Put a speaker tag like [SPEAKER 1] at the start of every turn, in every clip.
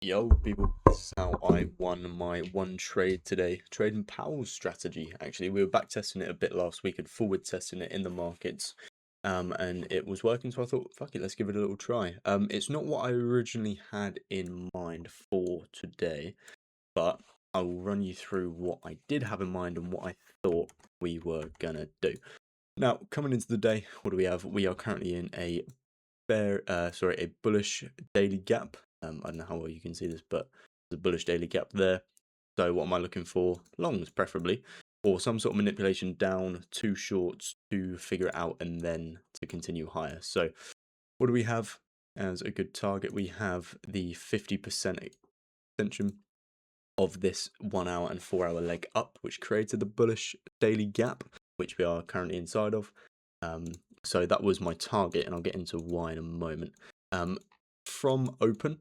[SPEAKER 1] Yo, people, this is how I won my one trade today. Trading Powell's strategy, actually. We were back testing it a bit last week and forward testing it in the markets. And it was working, so I thought, fuck it, let's give it a little try. It's not what I originally had in mind for today, but I will run you through what I did have in mind and what I thought we were gonna do. Now, coming into the day, what do we have? We are currently in a bullish daily gap. I don't know how well you can see this, but there's a bullish daily gap there. So what am I looking for? Longs, preferably, or some sort of manipulation down to shorts to figure it out and then to continue higher. So what do we have as a good target? We have the 50% extension of this 1 hour and 4 hour leg up, which created the bullish daily gap, which we are currently inside of. So that was my target, and I'll get into why in a moment. From open,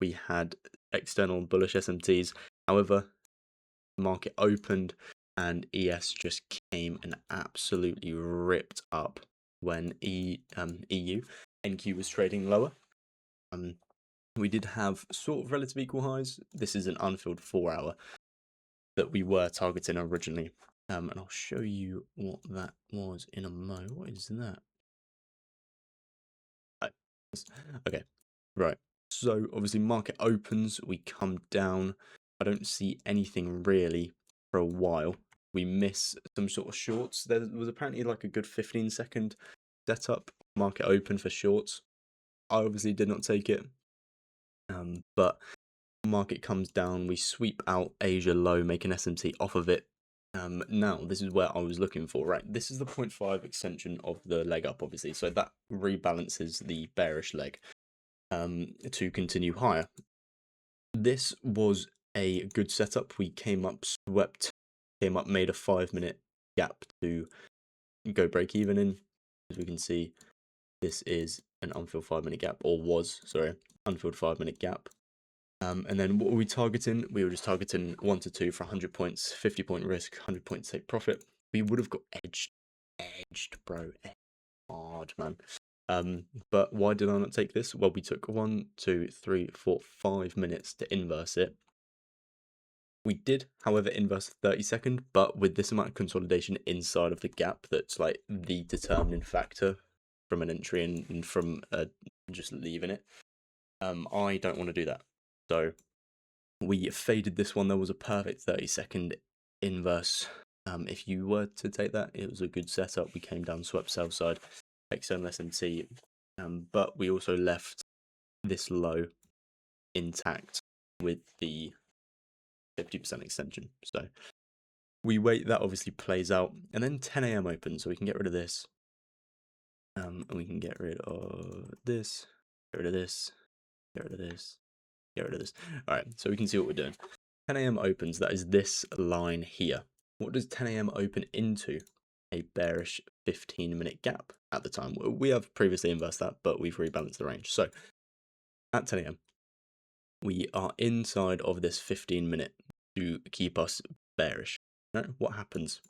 [SPEAKER 1] we had external bullish SMTs. However, the market opened and ES just came and absolutely ripped up when EU NQ was trading lower. We did have sort of relative equal highs. This is an unfilled 4 hour that we were targeting originally. And I'll show you what that was in a mo. What is that? Okay, right. So obviously market opens, we come down. I don't see anything really for a while. We miss some sort of shorts. There was apparently like a good 15-second setup. Market open for shorts. I obviously did not take it. But market comes down. We sweep out Asia low, make an SMT off of it. Now, this is where I was looking for, right? This is the 0.5 extension of the leg up, obviously. So that rebalances the bearish leg to continue higher. This was a good setup. We came up, swept, made a 5-minute gap to go break even in. As we can see, this is an unfilled 5-minute gap, or was, sorry, unfilled 5-minute gap. And then what were we targeting? We were just targeting 1 to 2 for 100 points, 50-point risk, 100 points take profit. We would have got edged, bro, hard, man. But why did I not take this? Well, we took 1, 2, 3, 4, 5 minutes to inverse it. We did, however, inverse 30-second, but with this amount of consolidation inside of the gap, that's like the determining factor from an entry and from just leaving it. I don't want to do that. So we faded this one. There was a perfect 30-second inverse. If you were to take that, it was a good setup. We came down, swept sell side, external SMT, but we also left this low intact with the 50% extension. So we wait, that obviously plays out, and then 10 a.m. opens, so we can get rid of this. And we can get rid of this, get rid of this, get rid of this. Get rid of this. All right, so we can see what we're doing. 10 a.m. opens, that is this line here. What does 10 a.m. open into? A bearish 15-minute gap at the time. We have previously inversed that, but we've rebalanced the range. So at 10 a.m., we are inside of this 15-minute to keep us bearish. Right? What happens?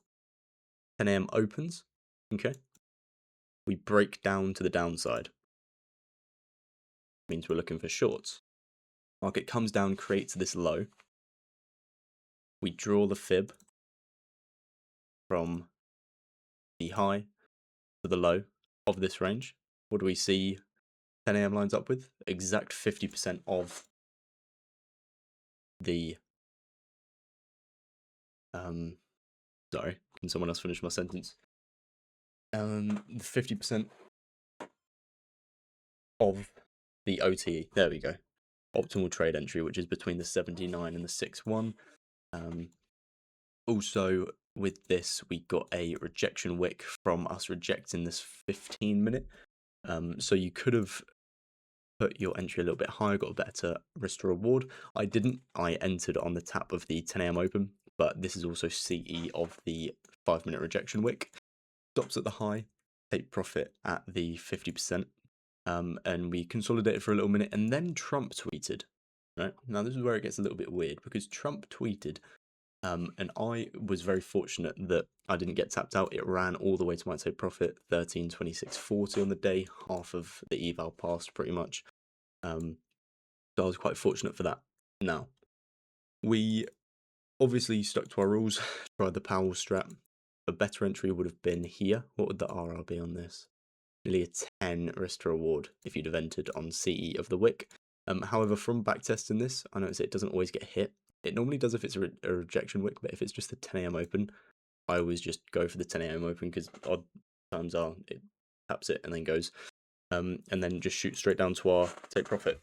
[SPEAKER 1] 10 a.m. opens, okay? We break down to the downside. Means we're looking for shorts. Market comes down, creates this low. We draw the fib from the high to the low of this range. What do we see 10 a.m. lines up with? Exact 50% of the sorry, can someone else finish my sentence? 50% of the OTE. There we go. Optimal trade entry, which is between the 79 and the 6-1. Also, with this, we got a rejection wick from us rejecting this 15-minute. So you could have put your entry a little bit higher, got a better risk to reward. I didn't. I entered on the tap of the 10 a.m. open, but this is also CE of the 5-minute rejection wick. Stops at the high, take profit at the 50%. And we consolidated for a little minute, and then Trump tweeted. Right? Now, this is where it gets a little bit weird, because Trump tweeted, and I was very fortunate that I didn't get tapped out. It ran all the way to my take profit, 13.2640 on the day, half of the eval passed pretty much. So I was quite fortunate for that. Now, we obviously stuck to our rules, tried the Powell strat. A better entry would have been here. What would the RR be on this? Nearly a 10 risk to reward if you'd have entered on CE of the Wick. However, from backtesting this, I noticed it doesn't always get hit. It normally does if it's a rejection Wick, but if it's just the 10 a.m. open, I always just go for the 10 a.m. open because odd times are it taps it and then goes. And then just shoot straight down to our take profit.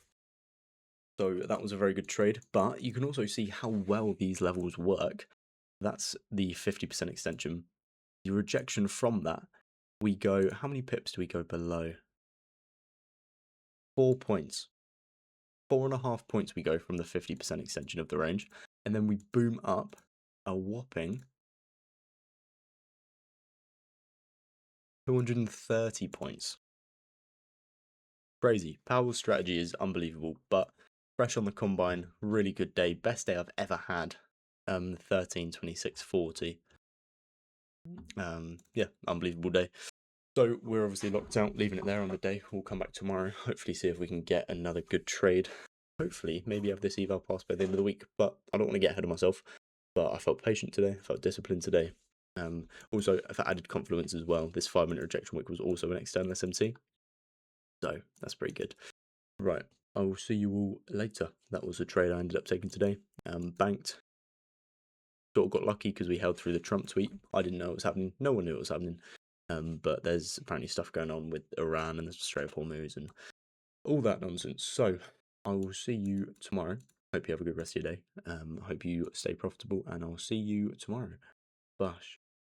[SPEAKER 1] So that was a very good trade, but you can also see how well these levels work. That's the 50% extension. The rejection from that, we go, how many pips do we go below? 4 points. 4.5 points we go from the 50% extension of the range, and then we boom up a whopping 230 points. Crazy. Powell's strategy is unbelievable, but fresh on the combine, really good day. Best day I've ever had. 13:26:40. Yeah, unbelievable day. So we're obviously locked out, leaving it there on the day. We'll come back tomorrow, hopefully see if we can get another good trade. Hopefully, maybe have this eval pass by the end of the week, but I don't want to get ahead of myself. But I felt patient today, I felt disciplined today. Also, for added confluence as well, this 5-minute rejection Wick was also an external SMT. So that's pretty good. Right, I will see you all later. That was a trade I ended up taking today. Banked. Sort of got lucky because we held through the Trump tweet. I didn't know it was happening. No one knew it was happening. But there's apparently stuff going on with Iran and the Strait of Hormuz and all that nonsense. So I will see you tomorrow. Hope you have a good rest of your day. Hope you stay profitable, and I'll see you tomorrow. Bash.